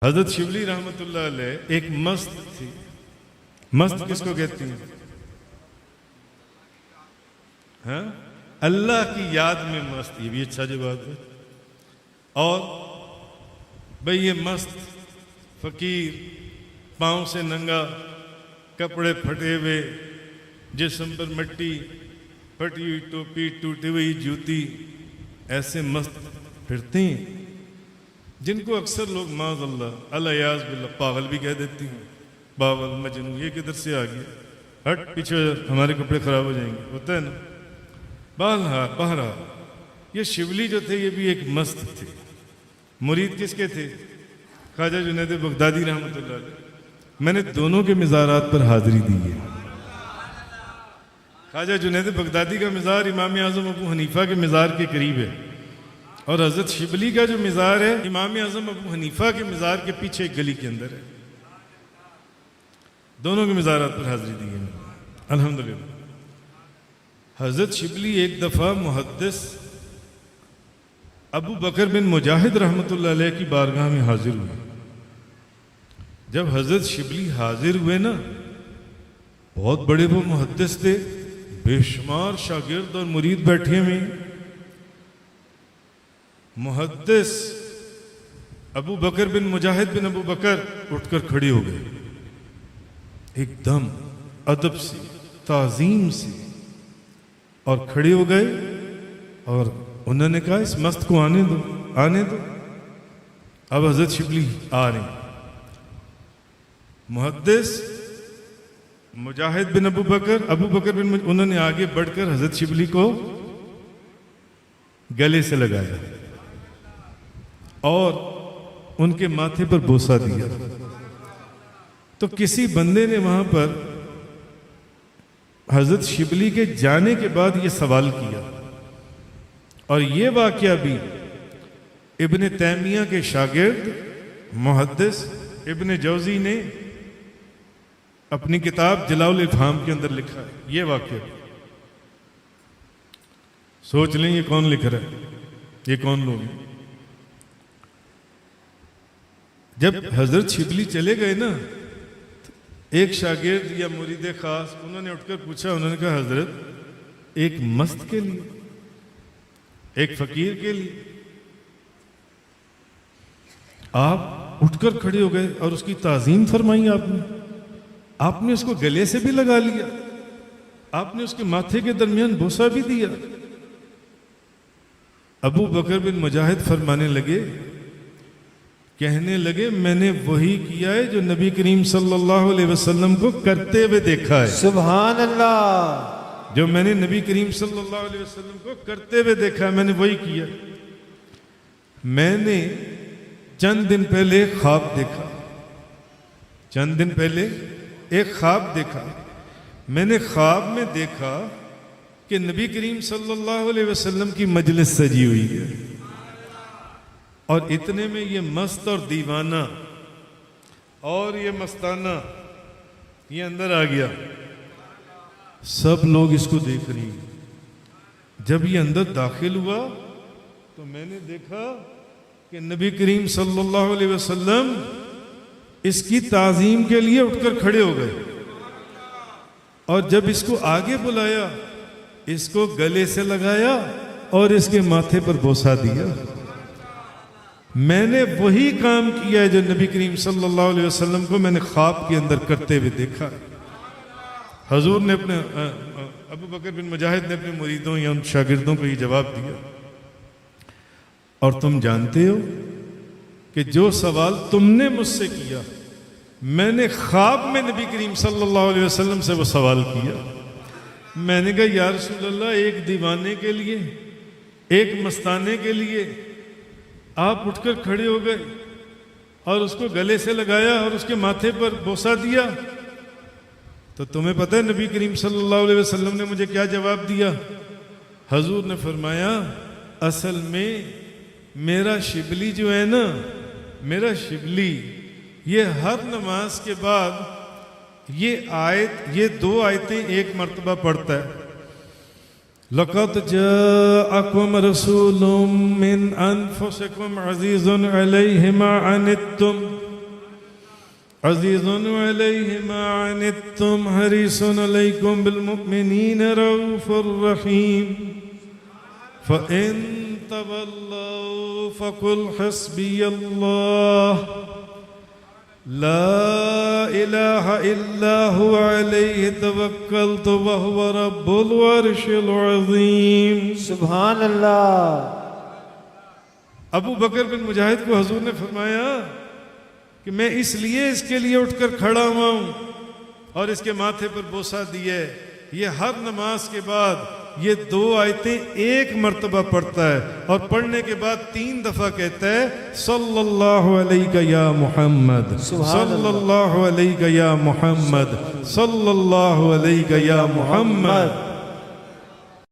हजरत शिबली रहमतुल्लाह अलैह एक मस्त थी। मस्त किसको कहती हैं? हाँ, अल्लाह की याद में मस्त। ये भी अच्छा जवाब है। और भाई ये मस्त फकीर, पांव से नंगा, कपड़े फटे हुए, जिस्म पर मिट्टी, फटी हुई टोपी, टूटी हुई जूती, ऐसे मस्त फिरते हैं जिनको अक्सर लोग माज़अल्लाह अल-याज़ बिल्लाह पागल भी कह देती हैं। पागल, मजनू, ये किधर से आ गया, हट पीछे, हमारे कपड़े खराब हो जाएंगे, होता है ना। बहरहाल ये शिबली जो थे ये भी एक मस्त थे। मुरीद किसके थे? ख्वाजा जुनैद बगदादी रहमतुल्लाह अलैह। मैंने दोनों के मिज़ारात पर हाजिरी दी है। ख्वाजा जुनैद बगदादी का मिज़ार इमाम आज़म अबू हनीफा के मिज़ार के करीब है, और हज़रत शिबली का जो मिज़ार है इमाम आज़म अबू हनीफा के मिज़ार के पीछे एक गली के अंदर है। दोनों के मिज़ारात पर हाजिरी दी है अल्हम्दुलिल्लाह। हज़रत शिबली एक दफ़ा मुहद्दिस अबू बकर बिन मुजाहिद रहमतुल्लाह अलैह की बारगाह में हाजिर हुए। जब हज़रत शिबली हाजिर हुए ना, बहुत बड़े वो मुहद्दिस थे, बेशुमार शागिर्द और मुरीद बैठे हुए। मुहद्दिस अबू बकर बिन मुजाहिद बिन अबू बकर उठकर खड़े हो गए, एकदम अदब से, ताज़ीम से, और खड़े हो गए और उन्होंने कहा इस मस्त को आने दो, आने दो। अब हज़रत शिबली आ रहे। मुहद्दिस मुजाहिद बिन अबू बकर बिन, उन्होंने आगे बढ़कर हज़रत शिबली को गले से लगाया और उनके माथे पर बोसा दिया। तो किसी बंदे ने वहां पर हज़रत शिबली के जाने के बाद ये सवाल किया, और ये वाक़या भी इब्ने तैमिया के शागिर्द मुहद्दिस इब्ने जौज़ी ने अपनी किताब जलाउल इफ़हाम के अंदर लिखा है। ये वाक़या सोच लें, ये कौन लिख रहा है, ये कौन लोग हैं। जब हज़रत शिबली चले गए ना, एक शागिर्द या मुरीद खास उन्होंने उठकर पूछा, उन्होंने कहा हज़रत एक मस्त के लिए, एक फकीर के लिए आप उठकर खड़े हो गए और उसकी ताज़ीम फरमाई आपने उसको गले से भी लगा लिया, आपने उसके माथे के दरमियान बोसा भी दिया। अबू बकर बिन मुजाहिद फरमाने लगे, कहने लगे मैंने वही किया है जो नबी करीम सल्लल्लाहु अलैहि वसल्लम को करते हुए देखा है। सुभान अल्लाह। जो मैंने नबी करीम सल्लल्लाहु अलैहि वसल्लम को करते हुए देखा है, मैंने वही किया। मैंने चंद दिन पहले ख्वाब देखा, चंद दिन पहले एक ख्वाब देखा। मैंने ख्वाब में देखा कि नबी करीम सल्लल्लाहु अलैहि वसल्लम की मजलिस सजी हुई है, और इतने में ये मस्त और दीवाना और ये मस्ताना ये अंदर आ गया। सब लोग इसको देख रहे हैं। जब ये अंदर दाखिल हुआ तो मैंने देखा कि नबी करीम सल्लल्लाहु अलैहि वसल्लम इसकी ताज़ीम के लिए उठकर खड़े हो गए, और जब इसको आगे बुलाया, इसको गले से लगाया और इसके माथे पर बोसा दिया। मैंने वही काम किया है जो नबी करीम सल्लल्लाहु अलैहि वसल्लम को मैंने ख्वाब के अंदर करते हुए देखा। हजूर ने अपने अबू बकर बिन मुजाहिद ने अपने मुरीदों या उन शागिर्दों को ये जवाब दिया। और तुम जानते हो कि जो सवाल तुमने मुझसे किया, मैंने ख्वाब में नबी करीम सल्लल्लाहु अलैहि वसल्लम से वो सवाल किया। मैंने कहा या रसूल अल्लाह, एक दीवाने के लिए, एक मस्ताने के लिए आप उठकर खड़े हो गए और उसको गले से लगाया और उसके माथे पर बोसा दिया, तो तुम्हें पता है नबी करीम सल्लल्लाहु अलैहि वसल्लम ने मुझे क्या जवाब दिया? हजूर ने फरमाया, असल में मेरा शिबली जो है ना, मेरा शिबली ये हर नमाज के बाद ये दो आयतें एक मर्तबा पढ़ता है। लक़द जाअकुम रसूलुम मिन अनफुसिकुम अज़ीज़ुन अलैहि मा अनित्तुम अज़ीज़ुन अलैहि मा अनित्तुम हरीसुन अलैकुम बिलमुमिनीन रऊफ़ुर रहीम फ़इन तवल्लौ फ़कुल हस्बियल्लाह ला इलाहा इल्ला हुवा अलैहि तवक्कलतु व हुवा रब्बुल अर्शिल अज़ीम। सुभान अल्लाह। अबू बकर बिन मुजाहिद को हुजूर ने फरमाया कि मैं इसलिए इसके लिए उठकर खड़ा हुआ हूं और इसके माथे पर बोसा दिए। ये हर नमाज के बाद ये 2 आयतें एक मर्तबा पढ़ता है और पढ़ने के बाद 3 दफा कहता है सल्लल्लाहु अलैहि या मुहम्मद, सल्लल्लाहु अलैहि या मुहम्मद, सल्लल्लाहु अलैहि या मुहम्मद।